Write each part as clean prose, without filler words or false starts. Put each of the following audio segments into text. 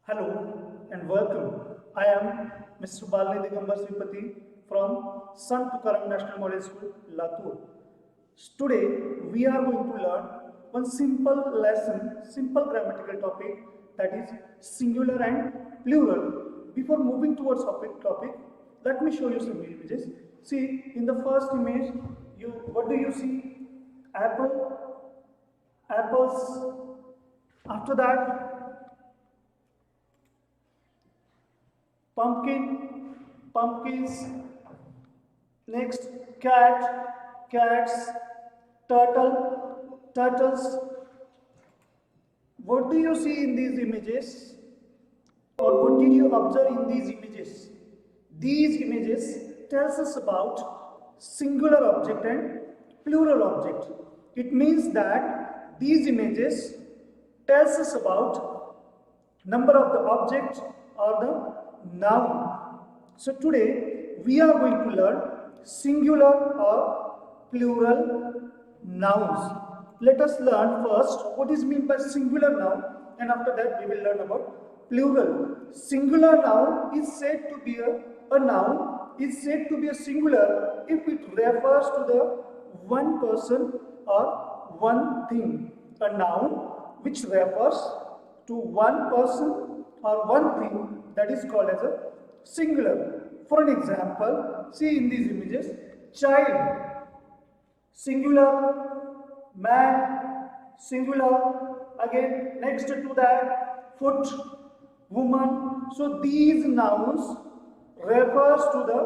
Hello and welcome. I am Mr. Balini Digambar Sripati from Sant Tukaram National Model School, Latur. Today we are going to learn one simple lesson, simple grammatical topic, that is singular and plural. Before moving towards topic, let me show you some images. See, in the first image, what do you see? Apple, apples. After that, pumpkin, pumpkins. Next, cat, cats. Turtle, turtles. What do you see in these images? Or what did you observe in these images? These images tells us about singular object and plural object. It means that these images tells us about number of the object or the noun. So today we are going to learn singular or plural nouns. Let us learn first what is meant by singular noun, and after that we will learn about plural. Singular noun is said to be a noun is said to be a singular if it refers to the one person or one thing. A noun which refers to one person or one thing, that is called as a singular. For an example, see in these images, child, singular, man, singular, again next to that, foot, woman. So these nouns refers to the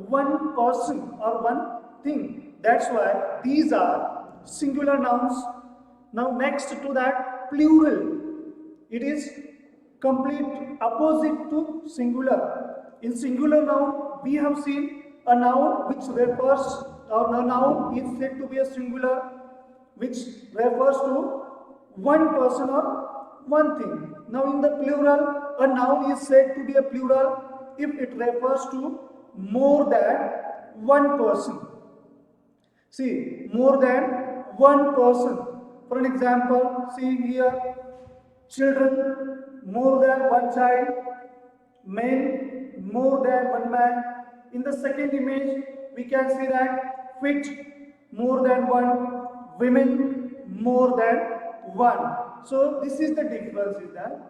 one person or one thing. That's why these are singular nouns. Now next to that, plural. It is complete opposite to singular. In singular noun, we have seen a noun which refers, or a noun is said to be a singular which refers to one person or one thing. Now in the plural, a noun is said to be a plural if it refers to more than one person. See, more than one person. For an example, see here, children, more than one child, men, more than one man. In the second image, we can see that feet, more than one, women, more than one. So this is the difference is that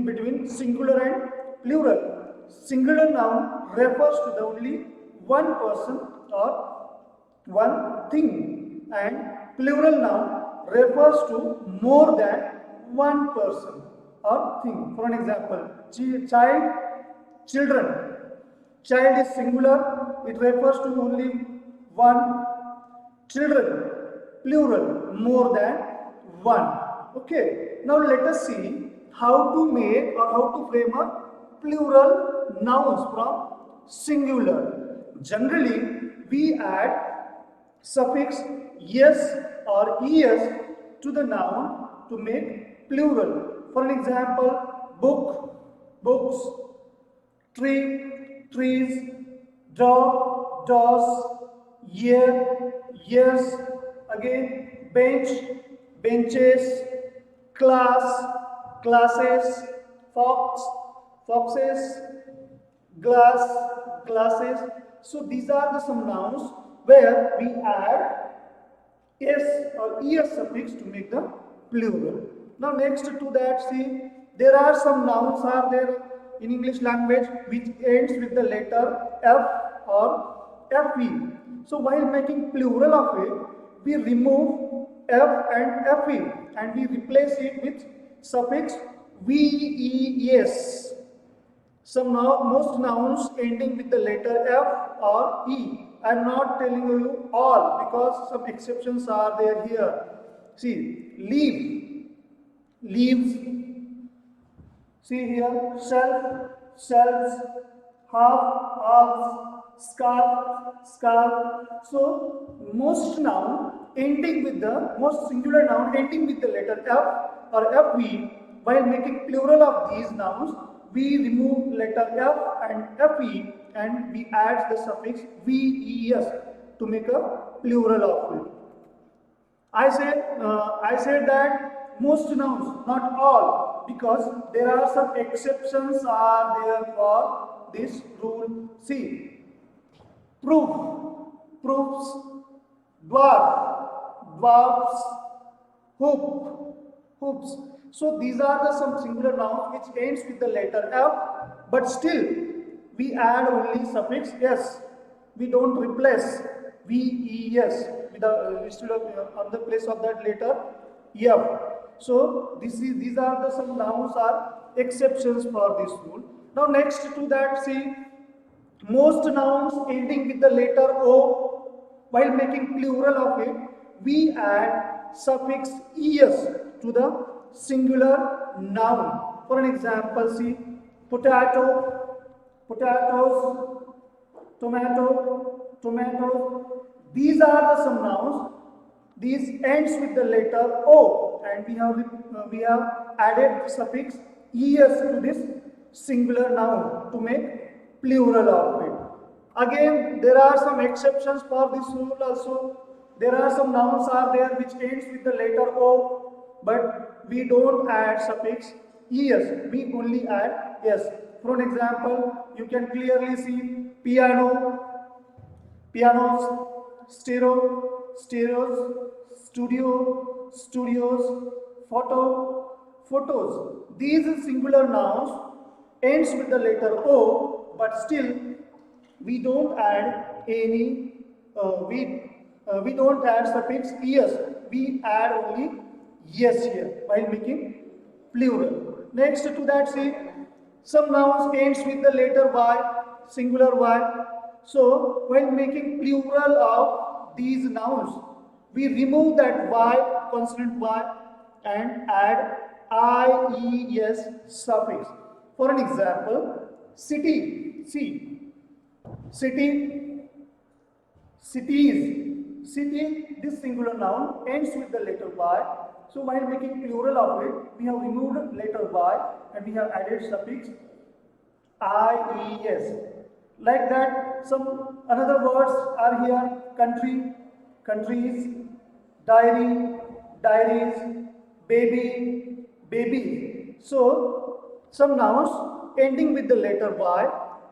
between singular and plural. Singular noun refers to the only one person or one thing, and plural noun refers to more than one person or thing. For an example, child, children. Child is singular, it refers to only one. Children, plural, more than one. Okay, now let us see how to make or how to frame a plural nouns from singular. Generally, we add suffix yes or es to the noun to make plural. For an example, book, books, tree, trees, dog, dogs, year, years, again, bench, benches, class, classes, fox, foxes, glass, glasses. So these are the some nouns where we add s or es suffix to make the plural. Now next to that, see, there are some nouns are there in English language which ends with the letter f or fe. So while making plural of it, we remove f and fe and we replace it with suffix ves. Most nouns ending with the letter f or e. I am not telling you all because some exceptions are there here. See, leaf, leaves. See here, shelf, shelves, half, halves, scarf, scarf. So most singular noun ending with the letter f or fe. While making plural of these nouns, we remove letter f and fe and we add the suffix ves to make a plural of it. I said that most nouns, not all, because there are some exceptions are there for this rule. See, proof, proofs, dwarf, dwarfs, hoop, hoops. So these are the some singular nouns which ends with the letter F, but still we add only suffix s. We don't replace ves with the instead of on the place of that letter f. So these are the some nouns are exceptions for this rule. Now next to that, see, most nouns ending with the letter O, while making plural of it, we add suffix es to the singular noun. For an example, see, potato, potatoes, tomato, tomatoes. These are the some nouns. These ends with the letter O, and we have added suffix es to this singular noun to make plural of it. Again, there are some exceptions for this rule also. There are some nouns are there which ends with the letter O, but we don't add suffix es. We only add s. For an example, you can clearly see piano, pianos, stereo, stereos, studio, studios, photo, photos. These singular nouns ends with the letter O, but still we don't add any we don't add suffix es. We add only yes here while making plural. Next to that, see, some nouns ends with the letter y, singular y. So while making plural of these nouns, we remove that y, consonant y, and add ies suffix. For an example, city, see, city, cities, city, this singular noun ends with the letter y. So while making plural of it, we have removed letter y and we have added suffix ies. Like that, some another words are here: country, countries, diary, diaries, baby, baby. So some nouns ending with the letter y.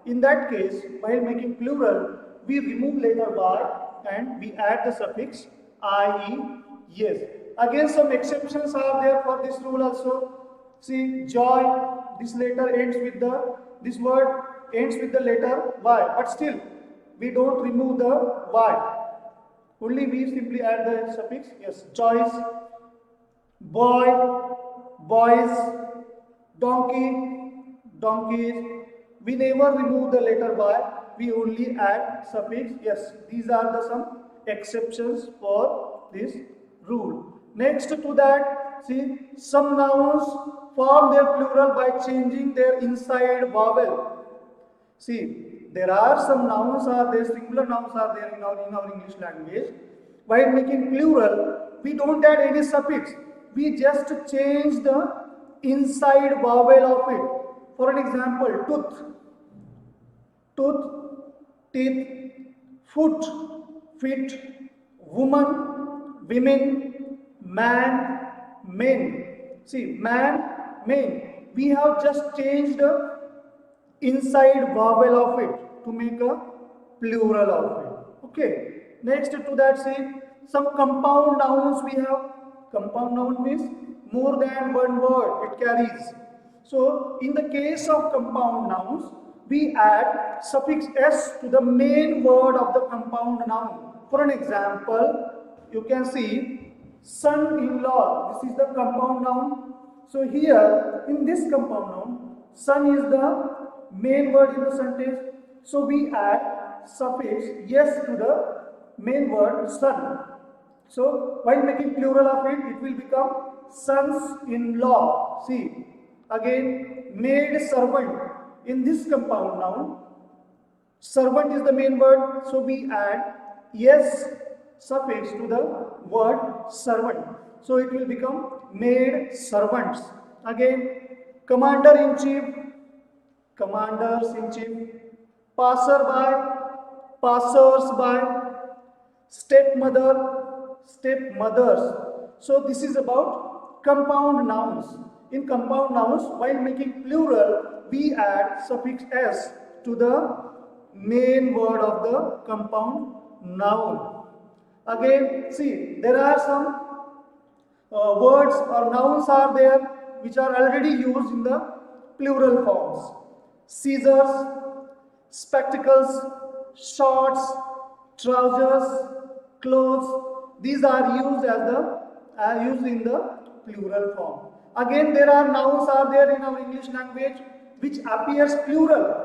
In that case, while making plural, we remove letter y and we add the suffix ies. Again, some exceptions are there for this rule also. See, joy, this letter ends with the, this word ends with the letter y, but still we don't remove the y. Only we simply add the suffix yes. Choice, boy, boys, donkey, donkeys. We never remove the letter y. We only add suffix yes. These are the some exceptions for this rule. Next to that, see, some nouns form their plural by changing their inside vowel. See, there are some nouns are there, singular nouns are there in our English language. While making plural, we don't add any suffix. We just change the inside vowel of it. For an example, tooth, tooth, teeth, foot, feet, woman, women, man, men. See, man, men. We have just changed the inside vowel of it to make a plural of it. Okay. Next to that, see, some compound nouns we have. Compound noun means more than one word it carries. So in the case of compound nouns, we add suffix s to the main word of the compound noun. For an example, you can see son-in-law. This is the compound noun. So here in this compound noun, son is the main word in the sentence. So we add suffix yes to the main word son. So while making plural of it, it will become sons-in-law. See, again, maid servant. In this compound noun, servant is the main word, so we add yes suffix to the word servant. So it will become maid servants. Again, commander-in-chief, commanders-in-chief, passerby, passers-by, stepmother, stepmothers. So this is about compound nouns. In compound nouns, while making plural, we add suffix s to the main word of the compound noun. Again, see, there are some words or nouns are there which are already used in the plural forms. Scissors, spectacles, shorts, trousers, clothes. These are used in the plural form. Again, there are nouns are there in our English language which appears plural,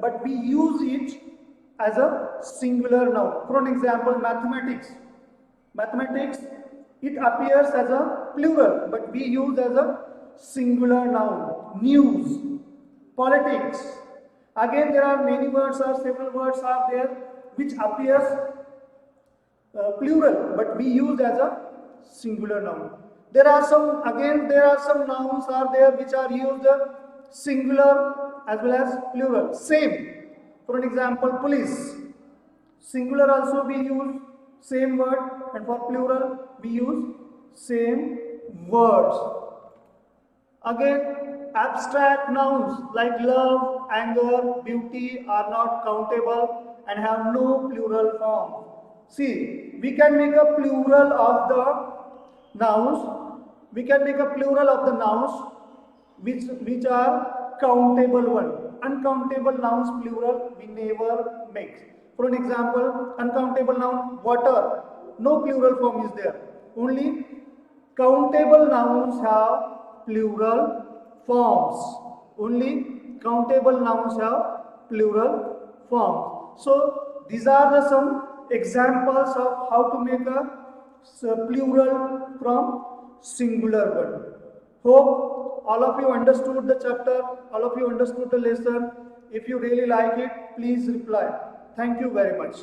but we use it as a singular noun. For an example, mathematics. Mathematics, it appears as a plural, but we use as a singular noun. News, politics. Again, there are many words or several words are there which appears plural, but we use as a singular noun. There are some nouns are there which are used singular as well as plural. Same. For an example, police. Singular also we use same word, and for plural we use same words. Again, abstract nouns like love, anger, beauty are not countable and have no plural form. See, we can make a plural of the nouns. We can make a plural of the nouns which are countable one. Uncountable nouns plural we never make. For an example, uncountable noun water, no plural form is there. Only countable nouns have plural forms. Only countable nouns have plural forms. So these are the some examples of how to make a plural from singular word. Hope all of you understood the chapter, all of you understood the lesson. If you really like it, please reply. Thank you very much.